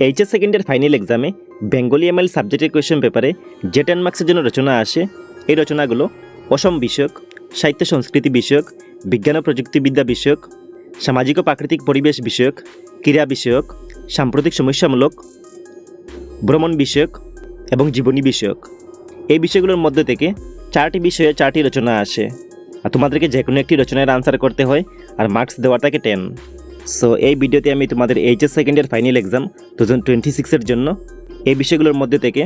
HS সেকেন্ডের final এক্সামে Bengali ML সাবজেক্টের কোয়েশ্চেন পেপারে যে 10 মার্কসের জন্য রচনা আসে, এই রচনাগুলো অসম বিষয়ক, সাহিত্য সংস্কৃতি বিষয়ক, বিজ্ঞান ও প্রযুক্তিবিদ্যা বিষয়ক, সামাজিক ও প্রাকৃতিক পরিবেশ বিষয়ক, ক্রীড়া বিষয়ক, সাম্প্রতিক সমস্যামূলক, ভ্রমণ বিষয়ক এবং জীবনী বিষয়ক। এই বিষয়গুলোর মধ্যে থেকে 4টি বিষয়ে 4টি রচনা আসে, আর তোমাদেরকে যে কোনো একটি রচনার আনসার করতে হয়, আর মার্কস দেওয়া থাকে 10। সো এই ভিডিওতে আমি তোমাদের এইচএস সেকেন্ডের ফাইনাল এক্সাম 2026-এর জন্য এই বিষয়গুলোর মধ্যে থেকে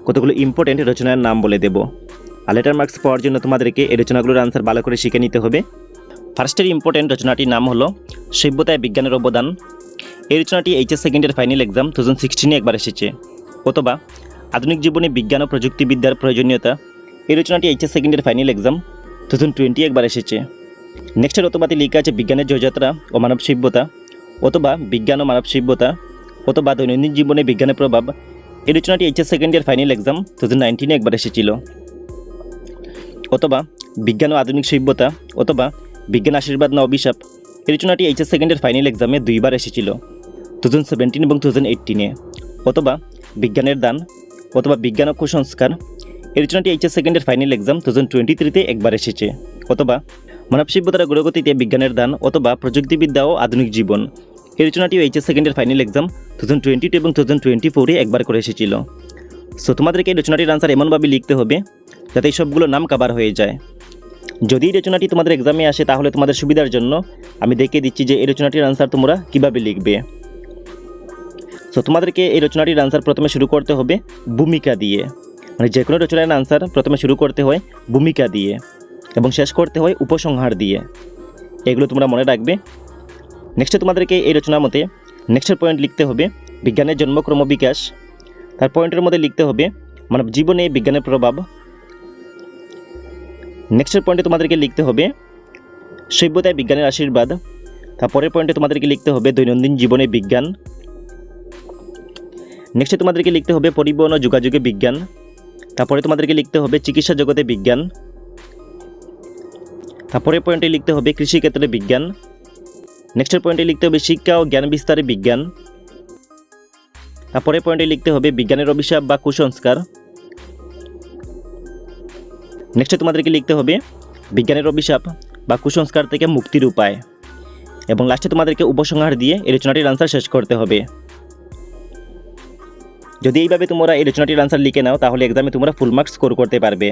কতগুলো ইম্পর্টেন্ট রচনার নাম বলে দেব। আর লেটার মার্কস পাওয়ার জন্য তোমাদেরকে এই রচনাগুলোর আনসার ভালো করে শিখে নিতে হবে। ফার্স্টের ইম্পর্টেন্ট রচনাটির নাম হলো সভ্যতায় বিজ্ঞানের অবদান। এই রচনাটি এইচএস সেকেন্ডের ফাইনাল এক্সাম 2016-এ একবার এসেছে। অথবা আধুনিক জীবনে বিজ্ঞান ও প্রযুক্তিবিদ্যার প্রয়োজনীয়তা। এই রচনাটি এইচএস সেকেন্ডের ফাইনাল এক্সাম 2020 একবার এসেছে। নেক্সটের অথবাতে লেখা আছে বিজ্ঞানের জয়যাত্রা ও মানব সভ্যতা, অথবা বিজ্ঞান ও মানব সভ্যতা, অথবা দৈনন্দিন জীবনে বিজ্ঞানের প্রভাব। এই রচনাটি এইচএস সেকেন্ডের ফাইনাল এক্সাম 2019-এ একবার এসেছিল। অথবা বিজ্ঞান ও আধুনিক সভ্যতা, অথবা বিজ্ঞান আশীর্বাদ না অভিশাপ। এই রচনাটি এইচএস সেকেন্ডের ফাইনাল এক্সামে 2বার এসেছিল, 2017 এবং 2018-এ। অথবা বিজ্ঞানের দান, অথবা বিজ্ঞান ও কুসংস্কার। এই রচনাটি এইচএস সেকেন্ডের ফাইনাল এক্সাম 2023-তে একবার এসেছে। অথবা মানব সভ্যতার অগ্রগতিতে বিজ্ঞানের দান, অথবা প্রযুক্তিবিদ্যা ও আধুনিক জীবন। এই রচনাটি এইচএস সেকেন্ডের ফাইনাল এক্সাম 2022 এবং 2024-এ একবার করে এসেছিল। সো তোমাদেরকে এই রচনাটির আনসার এমনভাবে লিখতে হবে যাতে এই সবগুলো নাম কভার হয়ে যায়। যদি এই রচনাটি তোমাদের এক্সামে আসে তাহলে তোমাদের সুবিধার জন্য আমি দেখিয়ে দিচ্ছি যে এই রচনাটির আনসার তোমরা কীভাবে লিখবে। সো তোমাদেরকে এই রচনাটির আনসার প্রথমে শুরু করতে হবে ভূমিকা দিয়ে। মানে যে কোনো রচনার আনসার প্রথমে শুরু করতে হয় ভূমিকা দিয়ে এবং শেষ করতে হয় উপসংহার দিয়ে। এগুলো তোমরা মনে রাখবে। নেক্সটে তোমাদেরকে এই রচনার মতে নেক্সটের পয়েন্ট লিখতে হবে বিজ্ঞানের জন্ম ক্রমবিকাশ। তার পয়েন্টের মধ্যে লিখতে হবে মানব জীবনে বিজ্ঞানের প্রভাব। নেক্সটের পয়েন্টে তোমাদেরকে লিখতে হবে সভ্যতায় বিজ্ঞানের আশীর্বাদ। তারপরের পয়েন্টে তোমাদেরকে লিখতে হবে দৈনন্দিন জীবনে বিজ্ঞান। নেক্সটে তোমাদেরকে লিখতে হবে পরিবহন ও যোগাযোগে বিজ্ঞান। তারপরে তোমাদেরকে লিখতে হবে চিকিৎসা জগতে বিজ্ঞান। তারপরের পয়েন্টে লিখতে হবে কৃষিক্ষেত্রে বিজ্ঞান। নেক্সটের পয়েন্টে লিখতে হবে শিক্ষা ও জ্ঞান বিস্তারে বিজ্ঞান। তারপরের পয়েন্টে লিখতে হবে বিজ্ঞানের অভিশাপ বা কুসংস্কার। নেক্সটে তোমাদেরকে লিখতে হবে বিজ্ঞানের অভিশাপ বা কুসংস্কার থেকে মুক্তির উপায়। এবং লাস্টে তোমাদেরকে উপসংহার দিয়ে এই রচনাটির আনসার শেষ করতে হবে। যদি এইভাবে তোমরা এই রচনাটির আনসার লিখে নাও তাহলে এক্সামে তোমরা ফুল মার্কস স্কোর করতে পারবে,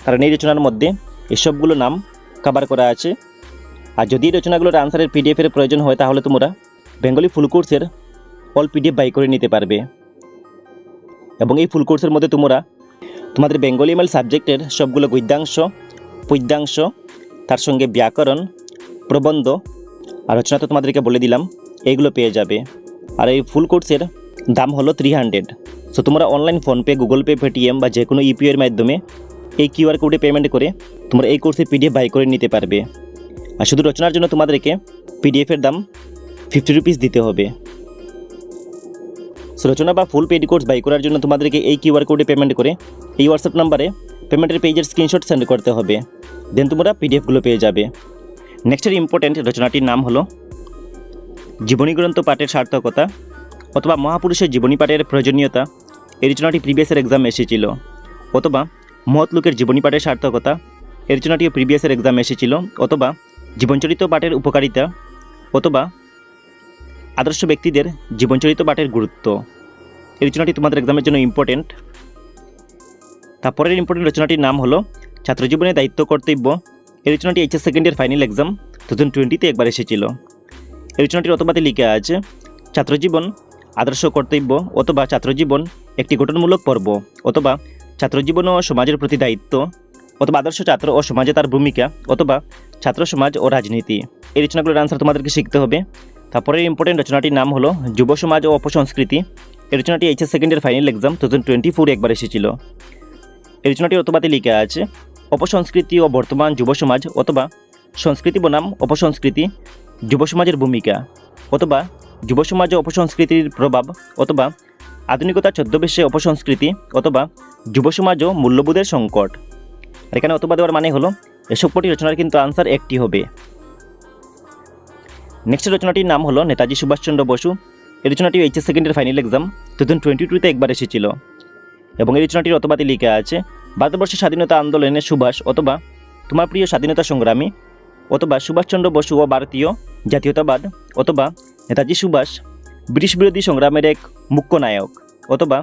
কারণ এই রচনার মধ্যে এসবগুলো নাম কভার করা আছে। আর যদি এই রচনাগুলোর আনসারের পিডিএফের প্রয়োজন হয় তাহলে তোমরা বেঙ্গলি ফুল কোর্সের অল পিডিএফ বাই করে নিতে পারবে। এবং এই ফুল কোর্সের মধ্যে তোমরা তোমাদের বেঙ্গলি এমএল সাবজেক্টের সবগুলো গদ্যাংশ, পদ্যাংশ, তার সঙ্গে ব্যাকরণ, প্রবন্ধ আর রচনা তো তোমাদেরকে বলে দিলাম, এইগুলো পেয়ে যাবে। আর এই ফুল কোর্সের দাম হলো 300। সো তোমরা online PhonePe, Google pay, Paytm বা যে কোনো ইউপিআইয়ের মাধ্যমে এই কিউআর কোডে পেমেন্ট করে তোমরা এই কোর্সের পিডিএফ বাই করে নিতে পারবে। আর শুধু রচনার জন্য তোমাদেরকে পিডিএফের দাম 50 রুপিস দিতে হবে। সো রচনা বা ফুল পেড কোর্স বাই করার জন্য তোমাদেরকে এই কিউআর কোডে পেমেন্ট করে এই হোয়াটসঅ্যাপ নাম্বারে পেমেন্টের পেজের স্ক্রিনশট সেন্ড করতে হবে। দেন তোমরা পিডিএফগুলো পেয়ে যাবে। নেক্সটের ইম্পর্টেন্ট রচনাটির নাম হলো জীবনী গ্রন্থ পাঠের সার্থকতা, অথবা মহাপুরুষের জীবনী পাঠের প্রয়োজনীয়তা। এই রচনাটি প্রিভিয়াসের এক্সাম এসেছিল। অথবা মহৎ লোকের জীবনী পাঠের সার্থকতা, এই রচনাটিও প্রিভিয়াসের এক্সাম এসেছিল। অথবা জীবনচরিত পাঠের উপকারিতা, অথবা আদর্শ ব্যক্তিদের জীবনচরিত পাঠের গুরুত্ব। এই রচনাটি তোমাদের এক্সামের জন্য ইম্পর্টেন্ট। তারপরের ইম্পর্টেন্ট রচনাটির নাম হলো ছাত্রজীবনে দায়িত্ব কর্তব্য। এই রচনাটি এইচএস সেকেন্ডের ফাইনাল এক্সাম 2020-তে একবার এসেছিল। এই রচনাটির অথবাতে লিখে আছে ছাত্রজীবন আদর্শ কর্তব্য, অথবা ছাত্রজীবন একটি গঠনমূলক পর্ব, অথবা ছাত্রজীবন ও সমাজের প্রতি দায়িত্ব, অথবা আদর্শ ছাত্র ও সমাজে তার ভূমিকা, অথবা ছাত্র সমাজ ও রাজনীতি। এই রচনাগুলোর আনসার তোমাদেরকে শিখতে হবে। তারপরের ইম্পর্টেন্ট রচনাটির নাম হলো যুব সমাজ ও অপসংস্কৃতি। এই রচনাটি এইচএস সেকেন্ডের ফাইনাল এক্সাম 2024-এ একবার এসেছিল। এই রচনাটির অথবাতে লিখে আছে অপসংস্কৃতি ও বর্তমান যুব সমাজ, অথবা সংস্কৃতি বনাম অপসংস্কৃতি, যুব সমাজের ভূমিকা, অথবা যুব সমাজ ও অপসংস্কৃতির প্রভাব, অথবা আধুনিকতার ছদ্মবেশে অপসংস্কৃতি, অথবা যুব সমাজ ও মূল্যবোধের সংকট। আর এখানে অথবা দেওয়ার মানে হলো এসব কটি রচনার কিন্তু আনসার একটি হবে। নেক্সট রচনাটির নাম হলো নেতাজি সুভাষচন্দ্র বসু। এই রচনাটি এইচএস সেকেন্ডের ফাইনাল এক্সাম 2022-তে একবার এসেছিল এবং এই রচনাটির অথবাতে লেখা আছে ভারতবর্ষের স্বাধীনতা আন্দোলনে সুভাষ অথবা তোমার প্রিয় স্বাধীনতা সংগ্রামী অথবা সুভাষচন্দ্র বসু ও ভারতীয় জাতীয়তাবাদ অথবা নেতাজি সুভাষ ব্রিটিশ বিরোধী সংগ্রামের এক মুখ্য নায়ক অথবা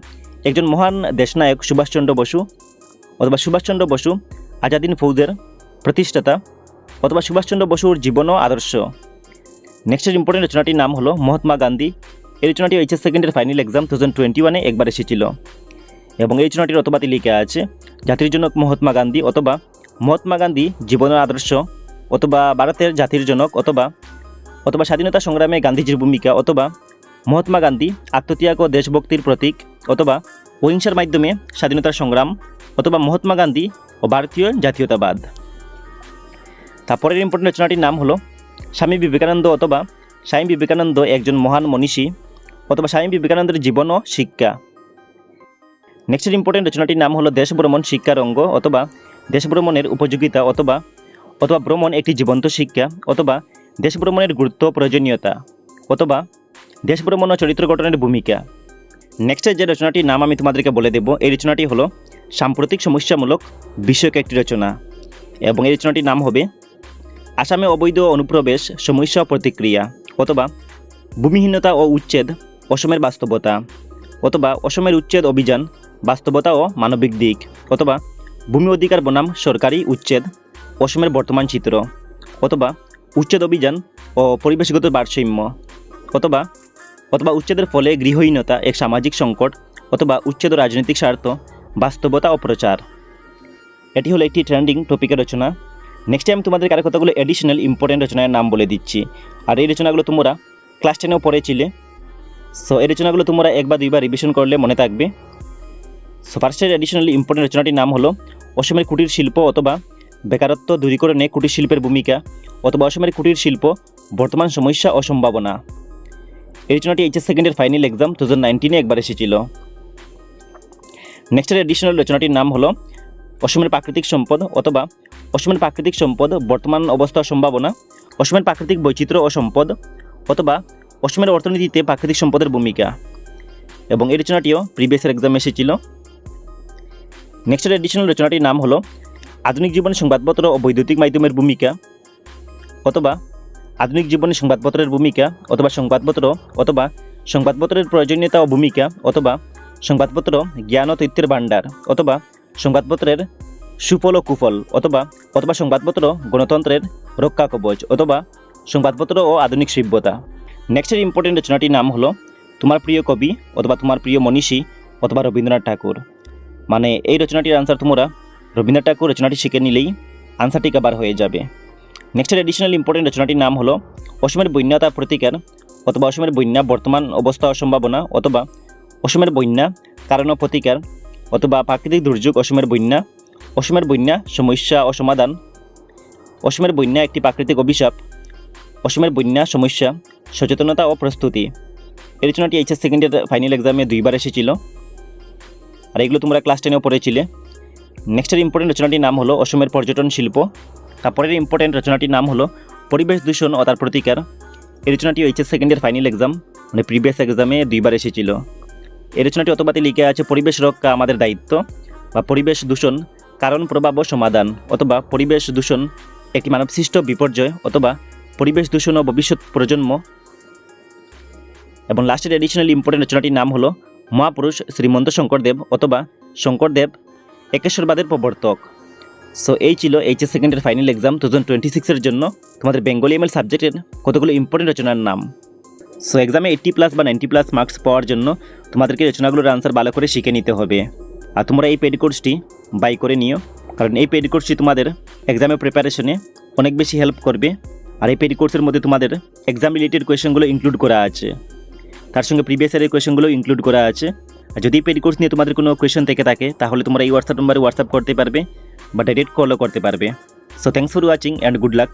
একজন মহান দেশনায়ক সুভাষচন্দ্র বসু অথবা সুভাষচন্দ্র বসু আজাদিন ফৌজের প্রতিষ্ঠাতা অথবা সুভাষচন্দ্র বসুর জীবন ও আদর্শ। নেক্সটের ইম্পর্টেন্ট রচনাটির নাম হলো মহাত্মা গান্ধী। এই রচনাটি এইচএস সেকেন্ডের ফাইনাল এক্সাম 2021-এ একবার এসেছিল এবং এই রচনাটির অথবাতে লেখা আছে জাতির জনক মহাত্মা গান্ধী অথবা মহাত্মা গান্ধী জীবন ও আদর্শ অথবা ভারতের জাতির জনক অথবা স্বাধীনতা সংগ্রামে গান্ধীজির ভূমিকা অথবা মহাত্মা গান্ধী আত্মত্যাগ ও দেশভক্তির প্রতীক অথবা অহিংসার মাধ্যমে স্বাধীনতার সংগ্রাম অথবা মহাত্মা গান্ধী ও ভারতীয় জাতীয়তাবাদ। তারপরের ইম্পর্টেন্ট রচনাটির নাম হলো স্বামী বিবেকানন্দ অথবা স্বামী বিবেকানন্দ একজন মহান মনীষী অথবা স্বামী বিবেকানন্দের জীবন ও শিক্ষা। নেক্সটের ইম্পর্টেন্ট রচনাটির নাম হলো দেশ ভ্রমণ শিক্ষার অঙ্গ অথবা দেশ ভ্রমণের উপযোগিতা অথবা ভ্রমণ একটি জীবন্ত শিক্ষা অথবা দেশ ভ্রমণের গুরুত্ব প্রয়োজনীয়তা অথবা দেশ ভ্রমণ ও চরিত্র গঠনের ভূমিকা। নেক্সটের যে রচনাটির নাম আমি তোমাদেরকে বলে দেব, এই রচনাটি হলো সাম্প্রতিক সমস্যামূলক বিষয়ক একটি রচনা এবং এই রচনাটির নাম হবে আসামে অবৈধ অনুপ্রবেশ সমস্যা ও প্রতিক্রিয়া অথবা ভূমিহীনতা ও উচ্ছেদ অসমের বাস্তবতা অথবা অসমের উচ্ছেদ অভিযান বাস্তবতা ও মানবিক দিক অথবা ভূমি অধিকার বনাম সরকারি উচ্ছেদ অসমের বর্তমান চিত্র অথবা উচ্ছেদ অভিযান ও পরিবেশগত ভারসাম্য অথবা উচ্ছেদের ফলে গৃহহীনতা এক সামাজিক সংকট অথবা উচ্ছেদ ও রাজনৈতিক স্বার্থ বাস্তবতা ও প্রচার। এটি হলো একটি ট্রেন্ডিং টপিকের রচনা। নেক্সট টাইম তোমাদের আরও কতগুলো এডিশনাল ইম্পর্টেন্ট রচনার নাম বলে দিচ্ছি, আর এই রচনাগুলো তোমরা ক্লাস 10-এও পড়েছিলে। সো এই রচনাগুলো তোমরা এক বা দুইবার রিভিশন করলে মনে থাকবে। সো ফার্স্টের এডিশনাল ইম্পর্টেন্ট রচনাটির নাম হলো অসমের কুটির শিল্প অথবা বেকারত্ব দূরীকরণে কুটির শিল্পের ভূমিকা অথবা অসমের কুটির শিল্প বর্তমান সমস্যা ও সম্ভাবনা। এই রচনাটি এইচএস সেকেন্ডের ফাইনাল এক্সাম 2019-এ একবার এসেছিল। নেক্সটের এডিশনাল রচনাটির নাম হলো অসমের প্রাকৃতিক সম্পদ অথবা অসমের প্রাকৃতিক সম্পদ বর্তমান অবস্থা ও সম্ভাবনা অসমের প্রাকৃতিক বৈচিত্র্য ও সম্পদ অথবা অসমের অর্থনীতিতে প্রাকৃতিক সম্পদের ভূমিকা এবং এই রচনাটিও প্রিভিয়াস এক্সামে এসেছিল। নেক্সটের এডিশনাল রচনাটির নাম হলো আধুনিক জীবনে সংবাদপত্র ও বৈদ্যুতিক মাধ্যমের ভূমিকা অথবা আধুনিক জীবনে সংবাদপত্রের ভূমিকা অথবা সংবাদপত্রের প্রয়োজনীয়তা ও ভূমিকা অথবা সংবাদপত্র জ্ঞান ও তথ্যের ভাণ্ডার অথবা সংবাদপত্রের সুফল ও কুফল অথবা সংবাদপত্র গণতন্ত্রের রক্ষা কবচ অথবা সংবাদপত্র ও আধুনিক সভ্যতা। নেক্সটের ইম্পর্টেন্ট রচনাটির নাম হলো তোমার প্রিয় কবি অথবা তোমার প্রিয় মনীষী অথবা রবীন্দ্রনাথ ঠাকুর। মানে এই রচনাটির আনসার তোমরা রবীন্দ্রনাথ ঠাকুর রচনাটি শিখে নিলেই আনসারটি কভার হয়ে যাবে। নেক্সটের এডিশনাল ইম্পর্টেন্ট রচনাটির নাম হলো অসমের বন্যা তার প্রতিকার অথবা অসমের বন্যা বর্তমান অবস্থা ও সম্ভাবনা অথবা অসমের বন্যা কারণ ও প্রতিকার অথবা প্রাকৃতিক দুর্যোগ অসমের বন্যা সমস্যা ও সমাধান অসমের বন্যা একটি প্রাকৃতিক অভিশাপ অসমের বন্যা সমস্যা সচেতনতা ও প্রস্তুতি। এই রচনাটি এইচএস সেকেন্ডের ফাইনাল এক্সামে দুইবার এসেছিল আর এগুলো তোমরা ক্লাস 10-এও পড়েছিলে। নেক্সটের ইম্পর্টেন্ট রচনাটির নাম হলো অসমের পর্যটন শিল্প। তারপরের ইম্পর্টেন্ট রচনাটির নাম হলো পরিবেশ দূষণ ও তার প্রতিকার। এই রচনাটি এইচএস সেকেন্ডের ফাইনাল এক্সাম মানে প্রিভিয়াস এক্সামে দুইবার এসেছিল। এই রচনাটি অথবাতে লিখে আছে পরিবেশ রক্ষা আমাদের দায়িত্ব বা পরিবেশ দূষণ কারণ প্রভাব ও সমাধান অথবা পরিবেশ দূষণ একটি মানবসৃষ্ট বিপর্যয় অথবা পরিবেশ দূষণ ও ভবিষ্যৎ প্রজন্ম। এবং লাস্টের এডিশনাল ইম্পর্টেন্ট রচনাটির নাম হলো মহাপুরুষ শ্রীমন্ত শঙ্করদেব অথবা শঙ্করদেব একেশ্বরবাদের প্রবর্তক। সো এই ছিল এইচএস সেকেন্ডের ফাইনাল এক্সাম 2026-এর জন্য তোমাদের বেঙ্গলি এমএল সাবজেক্টের কতগুলো ইম্পর্টেন্ট রচনার নাম। সো এক্সামে 80+ বা 90+ মার্কস পাওয়ার জন্য তোমাদেরকে রচনাগুলোর আনসার ভালো করে শিখে নিতে হবে। আর তোমরা এই পেড কোর্সটি বাই করে নিও, কারণ এই পেড কোর্সটি তোমাদের এক্সামের প্রিপারেশনে অনেক বেশি হেল্প করবে। আর এই পেড কোর্সের মধ্যে তোমাদের এক্সাম রিলেটেড কোয়েশনগুলো ইনক্লুড করা আছে, তার সঙ্গে প্রিভিয়াস ইয়ারের কোয়েশনগুলো ইনক্লুড করা আছে। আর যদি পেড কোর্স নিয়ে তোমাদের কোনো কোয়েশন থেকে থাকে তাহলে তোমরা এই হোয়াটসঅ্যাপ নম্বরে হোয়াটসঅ্যাপ করতে পারবে বা ডাইরেক্ট কলও করতে পারবে। So thanks for watching and good luck.